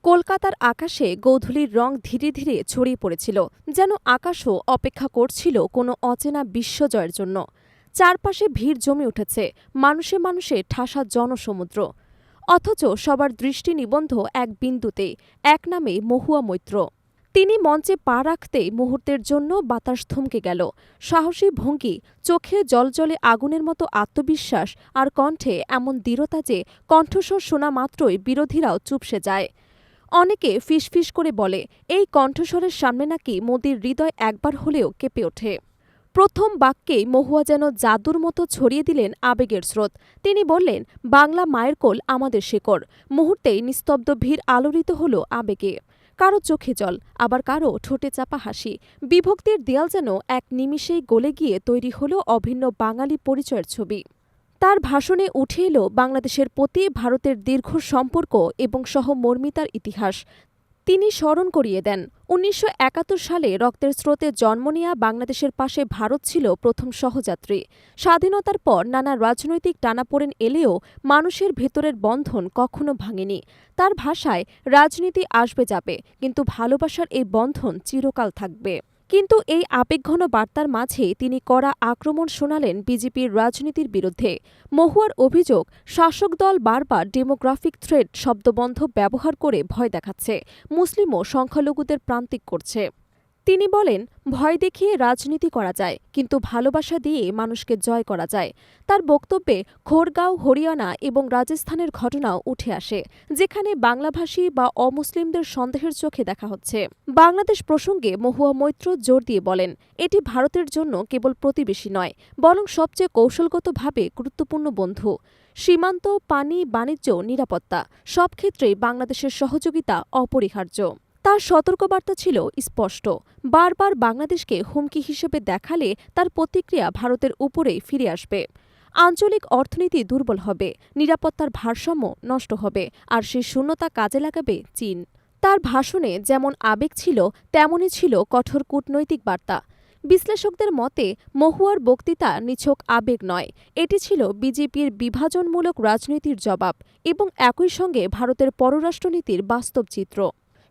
কলকাতার আকাশে গোধূলির রং ধীরে ধীরে ছড়িয়ে পড়েছিল, যেন আকাশও অপেক্ষা করছিল কোনো অচেনা বিশ্বজয়ের জন্য। চারপাশে ভিড় জমে উঠেছে, মানুষে মানুষে ঠাসা জনসমুদ্র। অথচ সবার দৃষ্টি নিবদ্ধ এক বিন্দুতে, এক নামে মহুয়া মৈত্র। তিনি মঞ্চে পা রাখতেই মুহূর্তের জন্য বাতাস থমকে গেল। সাহসী ভঙ্গি, চোখে জলজলে আগুনের মতো আত্মবিশ্বাস আর কণ্ঠে এমন দৃঢ়তা যে কণ্ঠস্বর শোনা মাত্রই বিরোধীরাও চুপসে যায়। অনেকে ফিসফিস করে বলে, এই কণ্ঠস্বরের সামনে নাকি মোদির হৃদয় একবার হলেও কেঁপে ওঠে। প্রথম বাক্যেই মহুয়া যেন জাদুর মতো ছড়িয়ে দিলেন আবেগের স্রোত। তিনি বললেন, বাংলা মায়ের কোল আমাদের শেকড়। মুহূর্তেই নিস্তব্ধ ভিড় আলোড়িত হল আবেগে। কারো চোখে জল, আবার কারো ঠোঁটে চাপা হাসি। বিভক্তির দেয়াল যেন এক নিমিষেই গলে গিয়ে তৈরি হল অভিন্ন বাঙালি পরিচয়ের ছবি। তার ভাষণে উঠে এলো বাংলাদেশের প্রতি ভারতের দীর্ঘ সম্পর্ক এবং সহমর্মিতার ইতিহাস। তিনি স্মরণ করিয়ে দেন, ১৯৭১ সালে রক্তের স্রোতে জন্ম নেয়া বাংলাদেশের পাশে ভারত ছিল প্রথম সহযাত্রী। স্বাধীনতার পর নানা রাজনৈতিক টানাপোড়েন এলেও মানুষের ভেতরের বন্ধন কখনো ভাঙেনি। তার ভাষায়, রাজনীতি আসবে যাবে, কিন্তু ভালোবাসার এই বন্ধন চিরকাল থাকবে। কিন্তু এই আবেগঘন বার্তার মাঝে তিনি কড়া আক্রমণ শোনালেন বিজেপির রাজনীতির বিরুদ্ধে। মহুয়ার অভিযোগ, শাসক দল বারবার ডেমোগ্রাফিক থ্রেট শব্দবন্ধ ব্যবহার করে ভয় দেখাচ্ছে, মুসলিম ও সংখ্যালঘুদের প্রান্তিক করছে। তিনি বলেন, ভয় দেখিয়ে রাজনীতি করা যায়, কিন্তু ভালোবাসা দিয়ে মানুষকে জয় করা যায়। তার বক্তব্যে খোরগাঁও, হরিয়ানা এবং রাজস্থানের ঘটনাও উঠে আসে, যেখানে বাংলাভাষী বা অমুসলিমদের সন্দেহের চোখে দেখা হচ্ছে। বাংলাদেশ প্রসঙ্গে মহুয়া মৈত্র জোর দিয়ে বলেন, এটি ভারতের জন্য কেবল প্রতিবেশী নয়, বরং সবচেয়ে কৌশলগতভাবে গুরুত্বপূর্ণ বন্ধু। সীমান্ত, পানি, বাণিজ্য, নিরাপত্তা সব ক্ষেত্রেই বাংলাদেশের সহযোগিতা অপরিহার্য। তার সতর্কবার্তা ছিল স্পষ্ট, বারবার বাংলাদেশকে হুমকি হিসেবে দেখালে তার প্রতিক্রিয়া ভারতের উপরেই ফিরে আসবে। আঞ্চলিক অর্থনীতি দুর্বল হবে, নিরাপত্তার ভারসাম্য নষ্ট হবে, আর সেই শূন্যতা কাজে লাগাবে চীন। তার ভাষণে যেমন আবেগ ছিল, তেমনই ছিল কঠোর কূটনৈতিক বার্তা। বিশ্লেষকদের মতে, মহুয়ার বক্তৃতা নিছক আবেগ নয়, এটি ছিল বিজেপির বিভাজনমূলক রাজনীতির জবাব এবং একই সঙ্গে ভারতের পররাষ্ট্রনীতির বাস্তব চিত্র।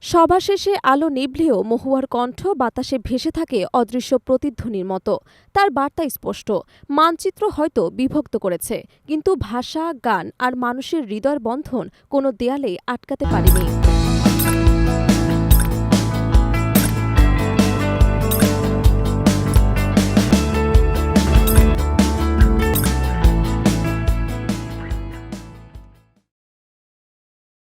সভা শেষে আলো নিভলেও মহুয়ার কণ্ঠ বাতাসে ভেসে থাকে অদৃশ্য প্রতিধ্বনির মতো। তার বার্তা স্পষ্ট, মানচিত্র হয়তো বিভক্ত করেছে, কিন্তু ভাষা, গান আর মানুষের হৃদয়ের বন্ধন কোনো দেয়ালে আটকাতে পারেনি।